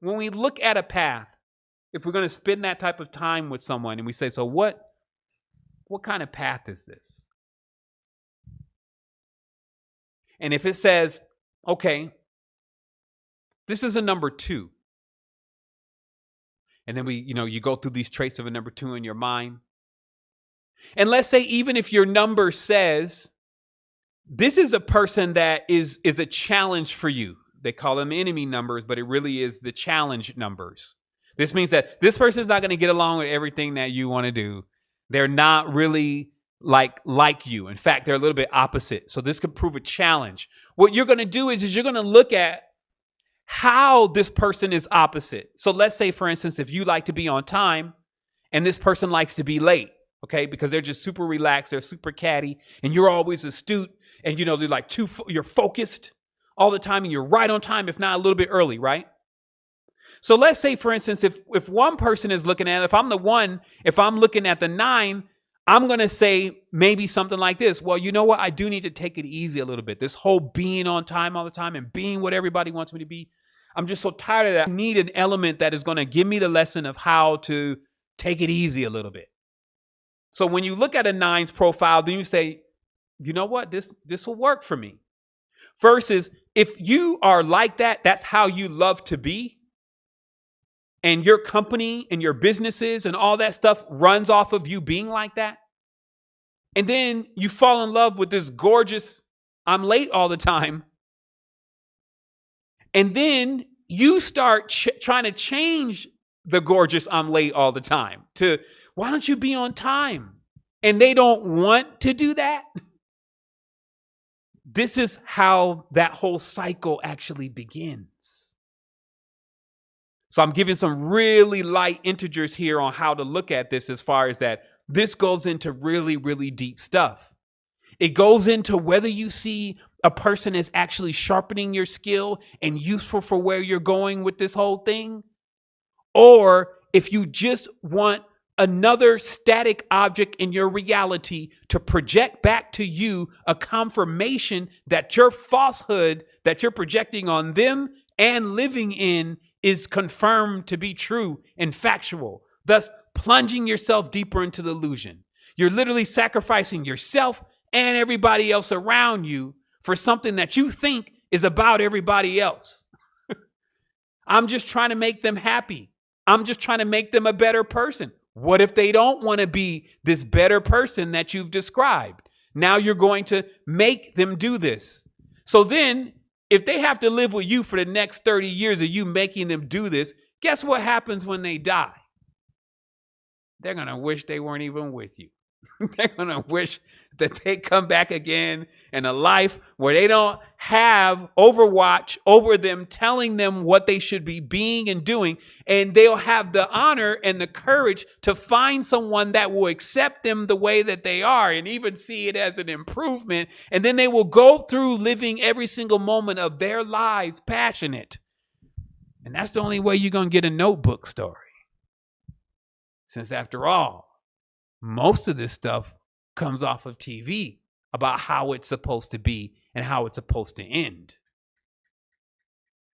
when we look at a path, if we're going to spend that type of time with someone and we say, so what kind of path is this? And if it says, okay, this is a number 2. And then you go through these traits of a number 2 in your mind. And let's say even if your number says, this is a person that is a challenge for you. They call them enemy numbers, but it really is the challenge numbers. This means that this person is not going to get along with everything that you want to do. They're not really like you. In fact, they're a little bit opposite. So this could prove a challenge. What you're going to do is you're going to look at how this person is opposite. So let's say, for instance, if you like to be on time and this person likes to be late, okay, because they're just super relaxed, they're super catty, and you're always astute, and they're like you're focused all the time, and you're right on time, if not a little bit early, right? So let's say, for instance, if one person is looking at it, if I'm looking at the 9, I'm going to say maybe something like this. Well, you know what? I do need to take it easy a little bit. This whole being on time all the time and being what everybody wants me to be, I'm just so tired of that. I need an element that is going to give me the lesson of how to take it easy a little bit. So when you look at a 9's profile, then you say, you know what? This will work for me. Versus if you are like that, that's how you love to be. And your company and your businesses and all that stuff runs off of you being like that. And then you fall in love with this gorgeous, I'm late all the time. And then you start trying to change the gorgeous, I'm late all the time to, why don't you be on time? And they don't want to do that. This is how that whole cycle actually begins. So I'm giving some really light integers here on how to look at this as far as that. This goes into really, really deep stuff. It goes into whether you see a person is actually sharpening your skill and useful for where you're going with this whole thing, or if you just want another static object in your reality to project back to you a confirmation that your falsehood that you're projecting on them and living in is confirmed to be true and factual, thus plunging yourself deeper into the illusion. You're literally sacrificing yourself and everybody else around you for something that you think is about everybody else. I'm just trying to make them happy. I'm just trying to make them a better person. What if they don't want to be this better person that you've described? Now you're going to make them do this. So then, if they have to live with you for the next 30 years of you making them do this, guess what happens when they die? They're going to wish they weren't even with you. They're going to wish that they come back again in a life where they don't have overwatch over them, telling them what they should be being and doing. And they'll have the honor and the courage to find someone that will accept them the way that they are and even see it as an improvement. And then they will go through living every single moment of their lives passionate. And that's the only way you're going to get a Notebook story. Since after all, most of this stuff comes off of TV about how it's supposed to be and how it's supposed to end.